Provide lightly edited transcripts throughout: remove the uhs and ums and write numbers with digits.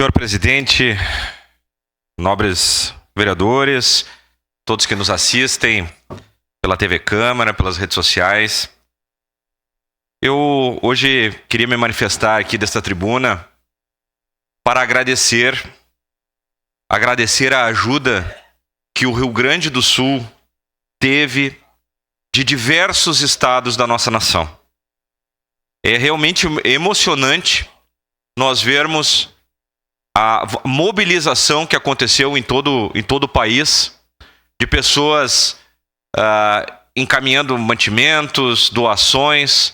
Senhor presidente, nobres vereadores, todos que nos assistem pela TV Câmara, pelas redes sociais. Eu hoje queria me manifestar aqui desta tribuna para agradecer a ajuda que o Rio Grande do Sul teve de diversos estados da nossa nação. É realmente emocionante nós vermos a mobilização que aconteceu em todo o país, de pessoas encaminhando mantimentos, doações,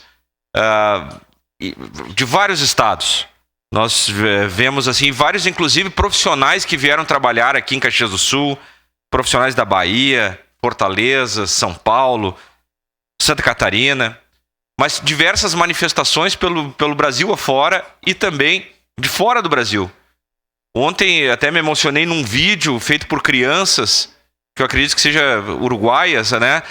de vários estados. Nós vemos assim vários, inclusive, profissionais que vieram trabalhar aqui em Caxias do Sul, profissionais da Bahia, Fortaleza, São Paulo, Santa Catarina, mas diversas manifestações pelo Brasil afora e também de fora do Brasil. Ontem até me emocionei num vídeo feito por crianças, que eu acredito que seja uruguaias, né?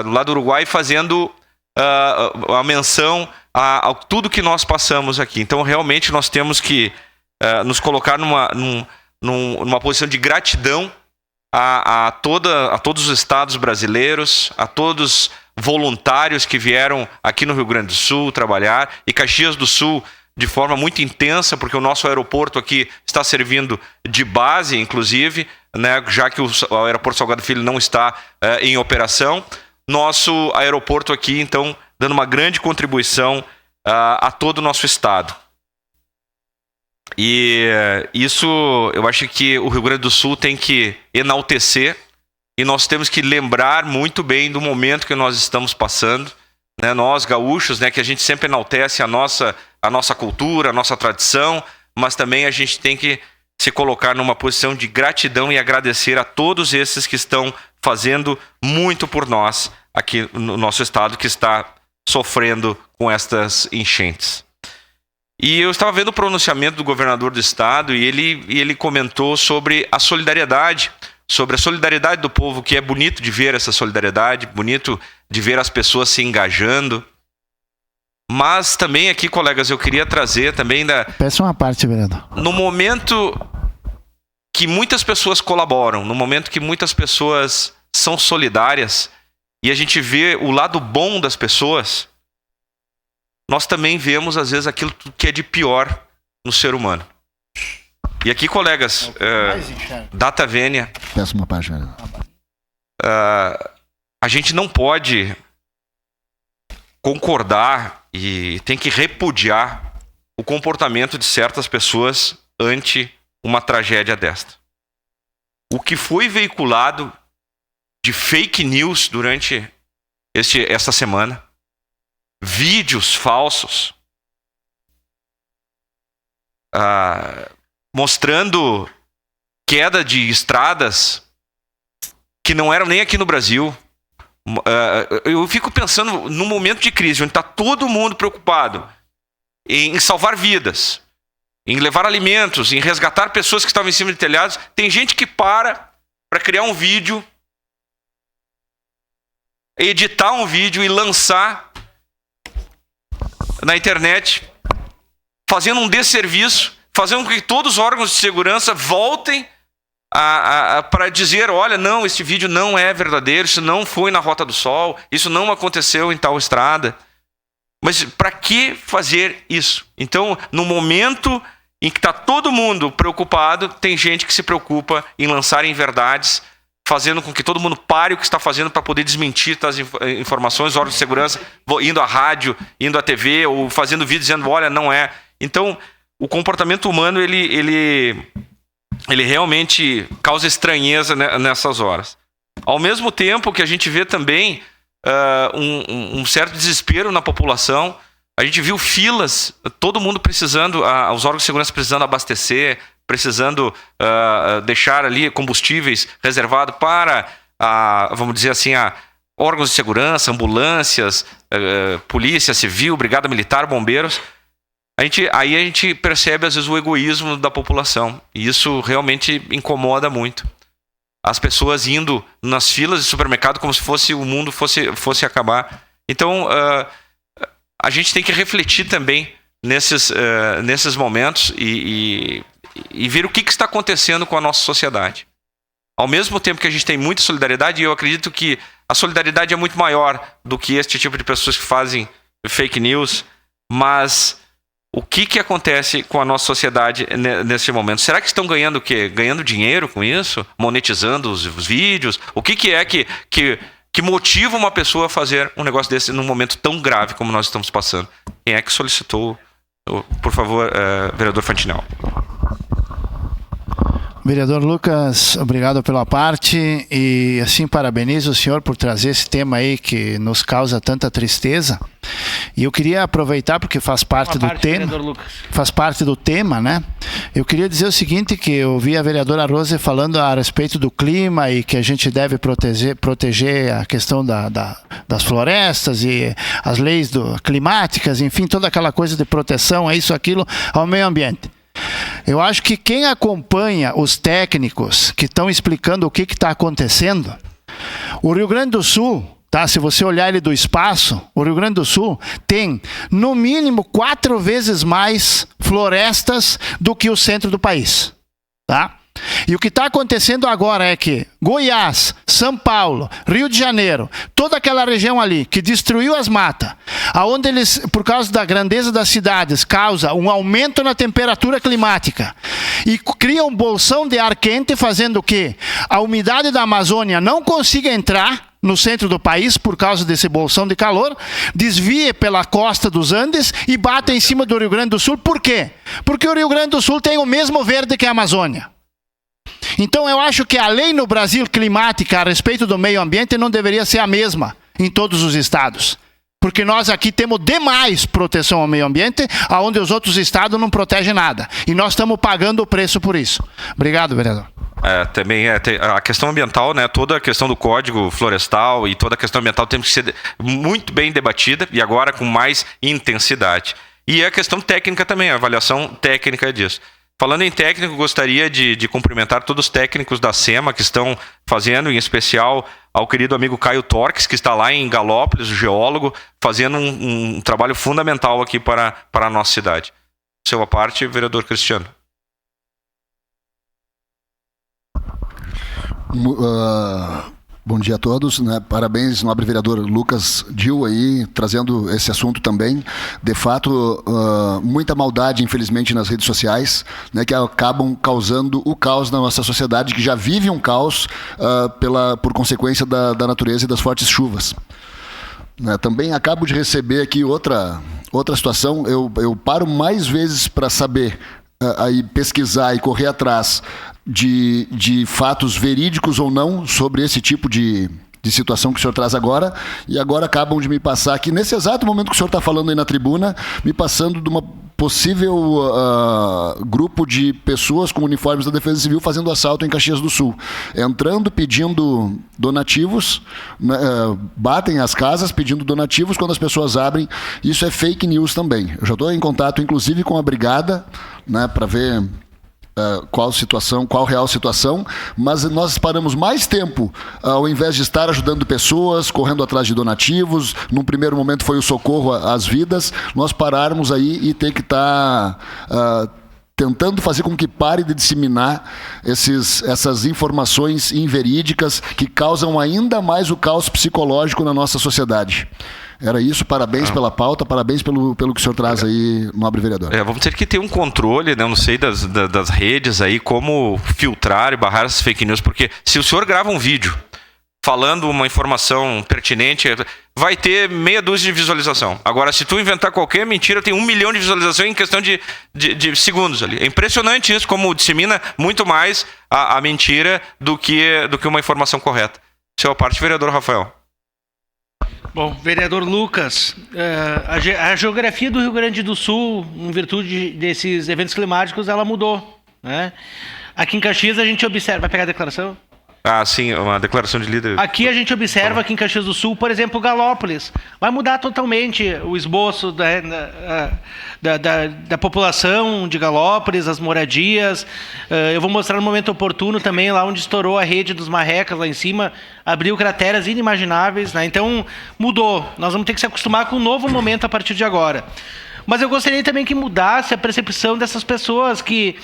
Lá do Uruguai, fazendo a menção a tudo que nós passamos aqui. Então, realmente, nós temos que nos colocar numa posição de gratidão a todos os estados brasileiros, a todos voluntários que vieram aqui no Rio Grande do Sul trabalhar, e Caxias do Sul de forma muito intensa, porque o nosso aeroporto aqui está servindo de base, inclusive, né, já que o aeroporto Salgado Filho não está em operação. Nosso aeroporto aqui, então, dando uma grande contribuição a todo o nosso estado. E isso, eu acho que o Rio Grande do Sul tem que enaltecer, e nós temos que lembrar muito bem do momento que nós estamos passando, né, nós gaúchos, né, que a gente sempre enaltece a nossa cultura, a nossa tradição, mas também a gente tem que se colocar numa posição de gratidão e agradecer a todos esses que estão fazendo muito por nós aqui no nosso estado, que está sofrendo com estas enchentes. E eu estava vendo o pronunciamento do governador do estado e ele comentou sobre a solidariedade do povo, que é bonito de ver essa solidariedade, bonito de ver as pessoas se engajando. Mas também aqui, colegas, eu queria trazer também Peço uma parte, vereador. No momento que muitas pessoas colaboram, no momento que muitas pessoas são solidárias, e a gente vê o lado bom das pessoas, nós também vemos, às vezes, aquilo que é de pior no ser humano. E aqui, colegas, data vênia, peço uma parte, vereador. A gente não pode concordar e tem que repudiar o comportamento de certas pessoas ante uma tragédia desta. O que foi veiculado de fake news durante esta semana, vídeos falsos, mostrando queda de estradas que não eram nem aqui no Brasil. Eu fico pensando num momento de crise, onde está todo mundo preocupado em salvar vidas, em levar alimentos, em resgatar pessoas que estavam em cima de telhados. Tem gente que para criar um vídeo, editar um vídeo e lançar na internet, fazendo um desserviço, fazendo com que todos os órgãos de segurança voltem para dizer, olha, não, esse vídeo não é verdadeiro, isso não foi na Rota do Sol, isso não aconteceu em tal estrada. Mas para que fazer isso? Então, no momento em que está todo mundo preocupado, tem gente que se preocupa em lançar inverdades, fazendo com que todo mundo pare o que está fazendo para poder desmentir as informações, os órgãos de segurança, indo à rádio, indo à TV, ou fazendo vídeo dizendo, olha, não é. Então, o comportamento humano, ele realmente causa estranheza nessas horas. Ao mesmo tempo que a gente vê também um certo desespero na população, a gente viu filas, todo mundo precisando, os órgãos de segurança precisando abastecer, precisando deixar ali combustíveis reservados para, vamos dizer assim, órgãos de segurança, ambulâncias, polícia civil, brigada militar, bombeiros. Aí a gente percebe, às vezes, o egoísmo da população. E isso realmente incomoda muito. As pessoas indo nas filas de supermercado como se o mundo fosse acabar. Então, a gente tem que refletir também nesses momentos e e ver o que está acontecendo com a nossa sociedade. Ao mesmo tempo que a gente tem muita solidariedade, e eu acredito que a solidariedade é muito maior do que este tipo de pessoas que fazem fake news, mas o que acontece com a nossa sociedade nesse momento? Será que estão ganhando o quê? Ganhando dinheiro com isso? Monetizando os vídeos? O que é que motiva uma pessoa a fazer um negócio desse num momento tão grave como nós estamos passando? Quem é que solicitou? Por favor, vereador Fantinel. Vereador Lucas, obrigado pela parte e assim parabenizo o senhor por trazer esse tema aí que nos causa tanta tristeza. E eu queria aproveitar porque faz parte do tema. Faz parte do tema, né? Eu queria dizer o seguinte, que eu vi a vereadora Rose falando a respeito do clima e que a gente deve proteger a questão das florestas e as leis climáticas, enfim, toda aquela coisa de proteção, é isso, aquilo, ao meio ambiente. Eu acho que quem acompanha os técnicos que estão explicando o que está acontecendo, o Rio Grande do Sul, tá? Se você olhar ele do espaço, o Rio Grande do Sul tem no mínimo 4 vezes mais florestas do que o centro do país, tá? E o que está acontecendo agora é que Goiás, São Paulo, Rio de Janeiro, toda aquela região ali que destruiu as matas, aonde eles, por causa da grandeza das cidades, causa um aumento na temperatura climática e cria um bolsão de ar quente, fazendo o quê? A umidade da Amazônia não consiga entrar no centro do país por causa desse bolsão de calor, desvia pela costa dos Andes e bate em cima do Rio Grande do Sul. Por quê? Porque o Rio Grande do Sul tem o mesmo verde que a Amazônia. Então eu acho que a lei no Brasil climática a respeito do meio ambiente não deveria ser a mesma em todos os estados. Porque nós aqui temos demais proteção ao meio ambiente, onde os outros estados não protegem nada. E nós estamos pagando o preço por isso. Obrigado, vereador. Também a questão ambiental, né? Toda a questão do Código Florestal e toda a questão ambiental tem que ser muito bem debatida e agora com mais intensidade. E a questão técnica também, a avaliação técnica disso. Falando em técnico, gostaria de cumprimentar todos os técnicos da SEMA que estão fazendo, em especial ao querido amigo Caio Torques, que está lá em Galópolis, o geólogo, fazendo um trabalho fundamental aqui para a nossa cidade. Seu à parte, vereador Cristiano. Bom dia a todos, né? Parabéns, nobre vereador Lucas Dil, aí, trazendo esse assunto também. De fato, muita maldade, infelizmente, nas redes sociais, né, que acabam causando o caos na nossa sociedade, que já vive um caos por consequência da natureza e das fortes chuvas. Né? Também acabo de receber aqui outra situação. Eu paro mais vezes para saber, aí pesquisar e correr atrás de fatos verídicos ou não sobre esse tipo de situação que o senhor traz agora, e agora acabam de me passar aqui, nesse exato momento que o senhor está falando aí na tribuna, me passando de uma possível grupo de pessoas com uniformes da Defesa Civil fazendo assalto em Caxias do Sul, entrando, pedindo donativos, né, batem as casas pedindo donativos, quando as pessoas abrem, isso é fake news também. Eu já estou em contato, inclusive, com a brigada, né, para ver qual real situação, mas nós paramos mais tempo, ao invés de estar ajudando pessoas, correndo atrás de donativos, num primeiro momento foi o socorro às vidas, nós pararmos aí e ter que estar tentando fazer com que pare de disseminar essas informações inverídicas que causam ainda mais o caos psicológico na nossa sociedade. Era isso, parabéns pela pauta, parabéns pelo que o senhor traz aí, nobre vereador. Vamos ter que ter um controle, né? Eu não sei, das redes aí, como filtrar e barrar essas fake news, porque se o senhor grava um vídeo falando uma informação pertinente, vai ter meia dúzia de visualização. Agora, se tu inventar qualquer mentira, tem 1 milhão de visualizações em questão de segundos ali. É impressionante isso, como dissemina muito mais a mentira do que uma informação correta. Sua parte, vereador Rafael. Bom, vereador Lucas, a geografia do Rio Grande do Sul, em virtude desses eventos climáticos, ela mudou, né? Aqui em Caxias a gente observa... Vai pegar a declaração? Sim, uma declaração de líder. Aqui a gente observa, aqui em Caxias do Sul, por exemplo, Galópolis. Vai mudar totalmente o esboço da população de Galópolis, as moradias. Eu vou mostrar no momento oportuno também, lá onde estourou a rede dos marrecas, lá em cima, abriu crateras inimagináveis, né? Então, mudou. Nós vamos ter que se acostumar com um novo momento a partir de agora. Mas eu gostaria também que mudasse a percepção dessas pessoas e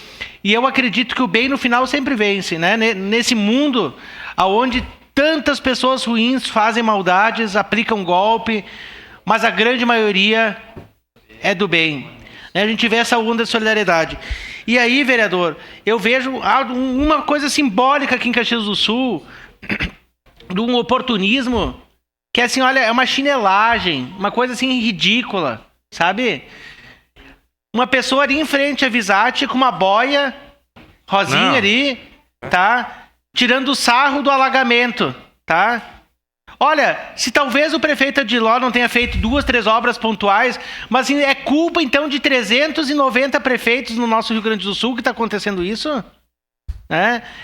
eu acredito que o bem no final sempre vence, né? Nesse mundo onde tantas pessoas ruins fazem maldades, aplicam golpe, mas a grande maioria é do bem. A gente vê essa onda de solidariedade. E aí, vereador, eu vejo uma coisa simbólica aqui em Caxias do Sul, de um oportunismo, que é assim, olha, é uma chinelagem, uma coisa assim ridícula, sabe? Uma pessoa ali em frente à Visate com uma boia rosinha ali, tá? Tirando sarro do alagamento, tá? Olha, se talvez o prefeito Adiló não tenha feito 2, 3 obras pontuais, mas assim, é culpa então de 390 prefeitos no nosso Rio Grande do Sul que está acontecendo isso?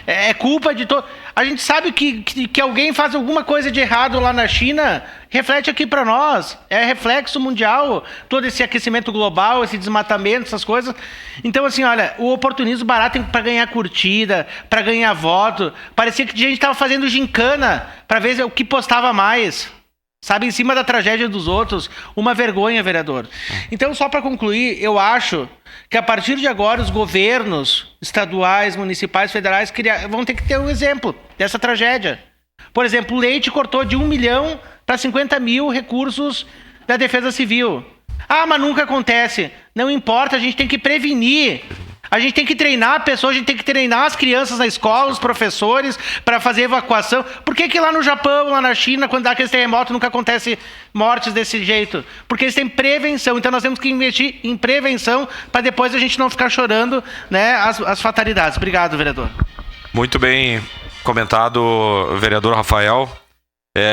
É culpa de todo. A gente sabe que alguém faz alguma coisa de errado lá na China, reflete aqui para nós. É reflexo mundial, todo esse aquecimento global, esse desmatamento, essas coisas. Então, assim, olha, o oportunismo barato para ganhar curtida, para ganhar voto. Parecia que a gente estava fazendo gincana para ver o que postava mais. Sabe, em cima da tragédia dos outros. Uma vergonha, vereador. Então, só para concluir, eu acho que a partir de agora os governos estaduais, municipais, federais vão ter que ter um exemplo dessa tragédia. Por exemplo, o Leite cortou de 1 milhão para 50 mil recursos da Defesa Civil. Ah, mas nunca acontece. Não importa, a gente tem que prevenir. A gente tem que treinar a pessoa, a gente tem que treinar as crianças na escola, os professores, para fazer evacuação. Por que lá no Japão, lá na China, quando dá aquele terremoto, nunca acontece mortes desse jeito? Porque eles têm prevenção. Então nós temos que investir em prevenção para depois a gente não ficar chorando, né, as fatalidades. Obrigado, vereador. Muito bem comentado, vereador Rafael.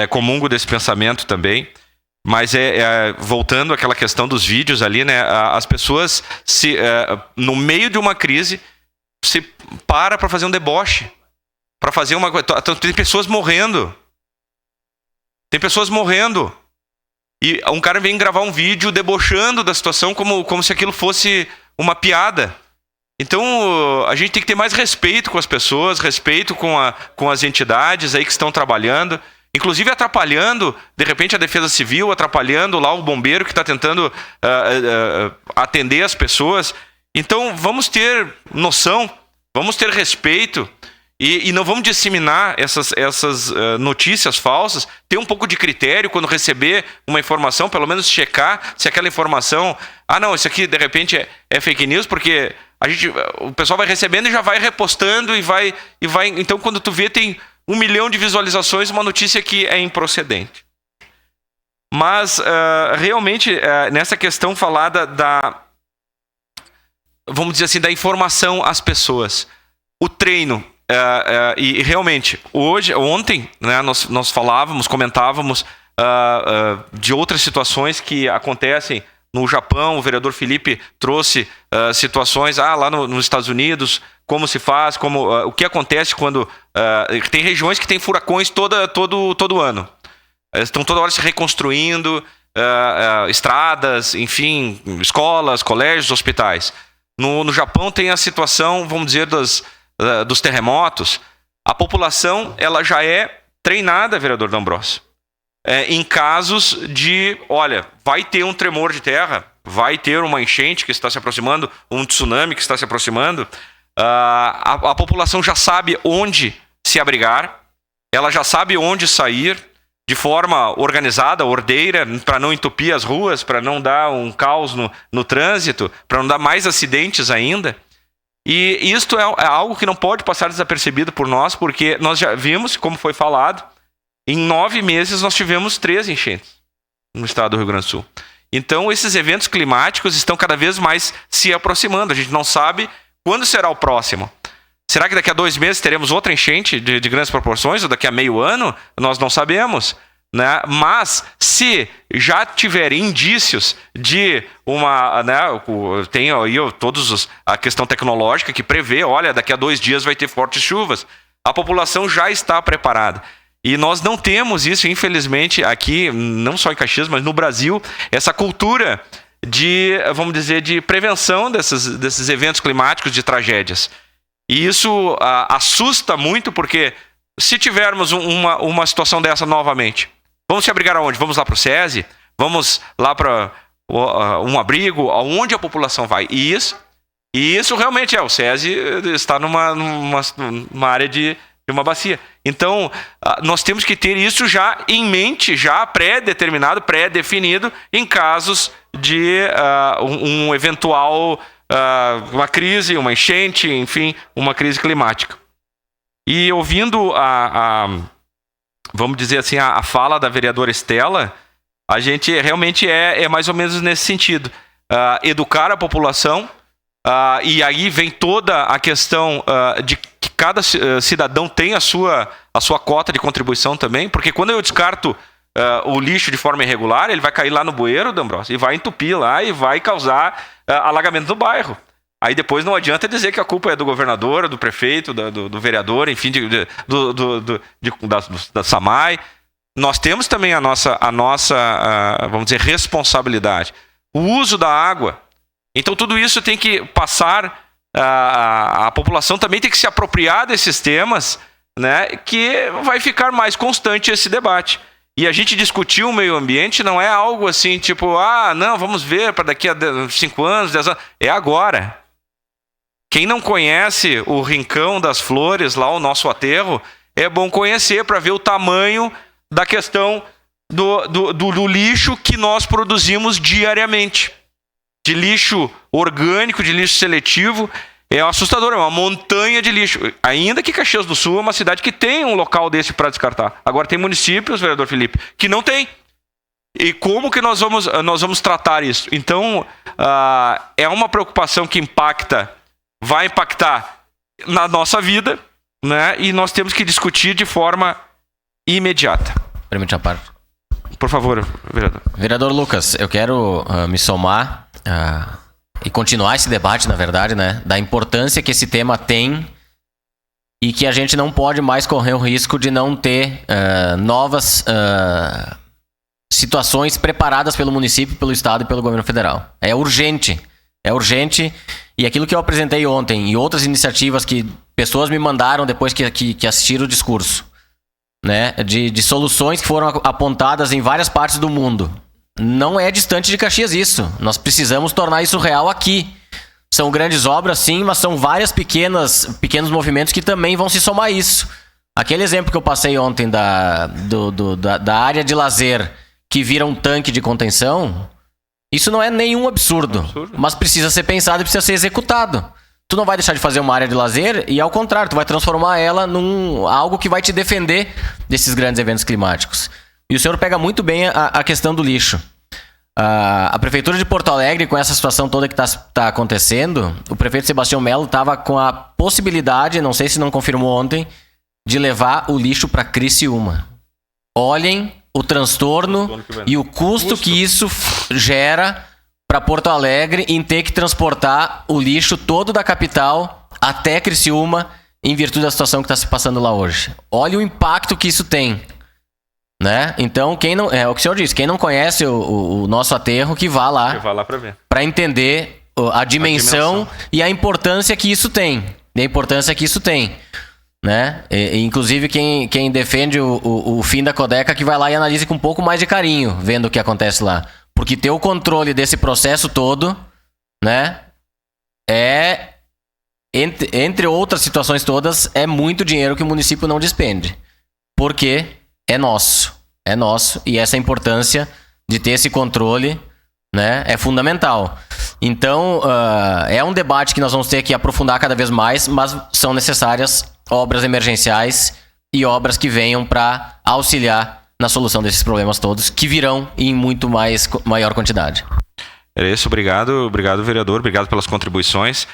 Comungo desse pensamento também. Mas voltando àquela questão dos vídeos ali, né? As pessoas, no meio de uma crise, se para fazer um deboche. Para fazer uma coisa. Tem pessoas morrendo. Tem pessoas morrendo. E um cara vem gravar um vídeo debochando da situação como se aquilo fosse uma piada. Então, a gente tem que ter mais respeito com as pessoas, respeito com as entidades aí que estão trabalhando. Inclusive atrapalhando, de repente, a Defesa Civil, atrapalhando lá o bombeiro que está tentando atender as pessoas. Então, vamos ter noção, vamos ter respeito e não vamos disseminar essas notícias falsas. Ter um pouco de critério quando receber uma informação, pelo menos checar se aquela informação... Ah, não, isso aqui, de repente, é fake news, porque o pessoal vai recebendo e já vai repostando e vai... Então, quando tu vê, tem 1 milhão de visualizações, uma notícia que é improcedente. Mas, realmente, nessa questão falada vamos dizer assim, da informação às pessoas. O treino, e realmente, ontem, né, nós comentávamos de outras situações que acontecem no Japão. O vereador Felipe trouxe situações lá nos Estados Unidos, como se faz, o que acontece quando... tem regiões que tem furacões todo ano. Estão toda hora se reconstruindo, estradas, enfim, escolas, colégios, hospitais. No Japão tem a situação, vamos dizer, dos terremotos. A população ela já é treinada, vereador D'Ambrosio, em casos de, olha, vai ter um tremor de terra, vai ter uma enchente que está se aproximando, um tsunami que está se aproximando, a população já sabe onde se abrigar, ela já sabe onde sair de forma organizada, ordeira, para não entupir as ruas, para não dar um caos no trânsito, para não dar mais acidentes ainda. E isto é algo que não pode passar desapercebido por nós, porque nós já vimos, como foi falado, em 9 meses nós tivemos 3 enchentes no estado do Rio Grande do Sul. Então esses eventos climáticos estão cada vez mais se aproximando. A gente não sabe quando será o próximo. Será que daqui a 2 meses teremos outra enchente de grandes proporções? Ou daqui a meio ano? Nós não sabemos, né? Mas se já tiver indícios de uma... Né, tem aí a questão tecnológica que prevê, olha, daqui a 2 dias vai ter fortes chuvas. A população já está preparada. E nós não temos isso, infelizmente, aqui, não só em Caxias, mas no Brasil, essa cultura de, vamos dizer, de prevenção desses eventos climáticos, de tragédias. E isso assusta muito, porque se tivermos uma situação dessa novamente, vamos se abrigar aonde? Vamos lá para o SESI? Vamos lá para um abrigo, aonde a população vai. E isso realmente o SESI está numa área de uma bacia. Então, nós temos que ter isso já em mente, já pré-determinado, pré-definido, em casos de um eventual, uma crise, uma enchente, enfim, uma crise climática. E ouvindo vamos dizer assim, a fala da vereadora Estela, a gente realmente é mais ou menos nesse sentido. Educar a população, e aí vem toda a questão de que cada cidadão tem a sua cota de contribuição também, porque quando eu descarto o lixo de forma irregular, ele vai cair lá no bueiro, D'Ambrosio, e vai entupir lá e vai causar alagamento no bairro. Aí depois não adianta dizer que a culpa é do governador, do prefeito, do vereador, enfim, da SAMAI. Nós temos também a nossa vamos dizer, responsabilidade. O uso da água. Então tudo isso tem que passar, a população também tem que se apropriar desses temas, né, que vai ficar mais constante esse debate. E a gente discutir o meio ambiente não é algo assim, tipo, não, vamos ver para daqui a 5 anos, 10 anos. É agora. Quem não conhece o Rincão das Flores, lá o nosso aterro, é bom conhecer para ver o tamanho da questão do lixo que nós produzimos diariamente. De lixo orgânico, de lixo seletivo, é assustador, é uma montanha de lixo. Ainda que Caxias do Sul é uma cidade que tem um local desse para descartar. Agora tem municípios, vereador Felipe, que não tem. E como que nós vamos tratar isso? Então, é uma preocupação que vai impactar na nossa vida, né? E nós temos que discutir de forma imediata. Permite a parte. Por favor, vereador. Vereador Lucas, eu quero me somar e continuar esse debate, na verdade, né, da importância que esse tema tem e que a gente não pode mais correr o risco de não ter novas situações preparadas pelo município, pelo estado e pelo governo federal. É urgente. E aquilo que eu apresentei ontem e outras iniciativas que pessoas me mandaram depois que assistiram o discurso, né, de soluções que foram apontadas em várias partes do mundo. Não é distante de Caxias isso. Nós precisamos tornar isso real aqui. São grandes obras, sim, mas são vários pequenos movimentos que também vão se somar a isso. Aquele exemplo que eu passei ontem da área de lazer que vira um tanque de contenção, isso não é nenhum absurdo, mas precisa ser pensado e precisa ser executado. Tu não vai deixar de fazer uma área de lazer e, ao contrário, tu vai transformar ela num algo que vai te defender desses grandes eventos climáticos. E o senhor pega muito bem a questão do lixo. A Prefeitura de Porto Alegre, com essa situação toda que está acontecendo, o prefeito Sebastião Melo estava com a possibilidade, não sei se não confirmou ontem, de levar o lixo para Criciúma. Olhem o transtorno e o custo que isso gera para Porto Alegre em ter que transportar o lixo todo da capital até Criciúma em virtude da situação que está se passando lá hoje. Olha o impacto que isso tem. Né? Então, é o que o senhor disse, quem não conhece o nosso aterro, que vá lá para ver, para entender a dimensão e a importância que isso tem. Né? Inclusive, quem defende o fim da Codeca, que vai lá e analise com um pouco mais de carinho, vendo o que acontece lá. Porque ter o controle desse processo todo, né, entre outras situações todas, é muito dinheiro que o município não despende. Porque é nosso, e essa importância de ter esse controle, né, é fundamental. Então, é um debate que nós vamos ter que aprofundar cada vez mais, mas são necessárias obras emergenciais e obras que venham para auxiliar na solução desses problemas todos, que virão em muito maior quantidade. É isso, obrigado, vereador, obrigado pelas contribuições.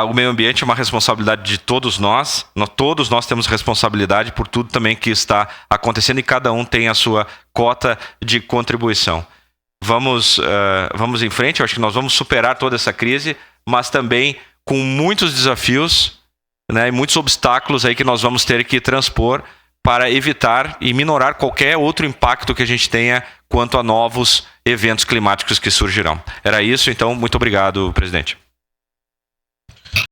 O meio ambiente é uma responsabilidade de todos nós. Todos nós temos responsabilidade por tudo também que está acontecendo e cada um tem a sua cota de contribuição. Vamos em frente, eu acho que nós vamos superar toda essa crise, mas também com muitos desafios, né, e muitos obstáculos aí que nós vamos ter que transpor para evitar e minorar qualquer outro impacto que a gente tenha quanto a novos eventos climáticos que surgirão. Era isso, então, muito obrigado, presidente.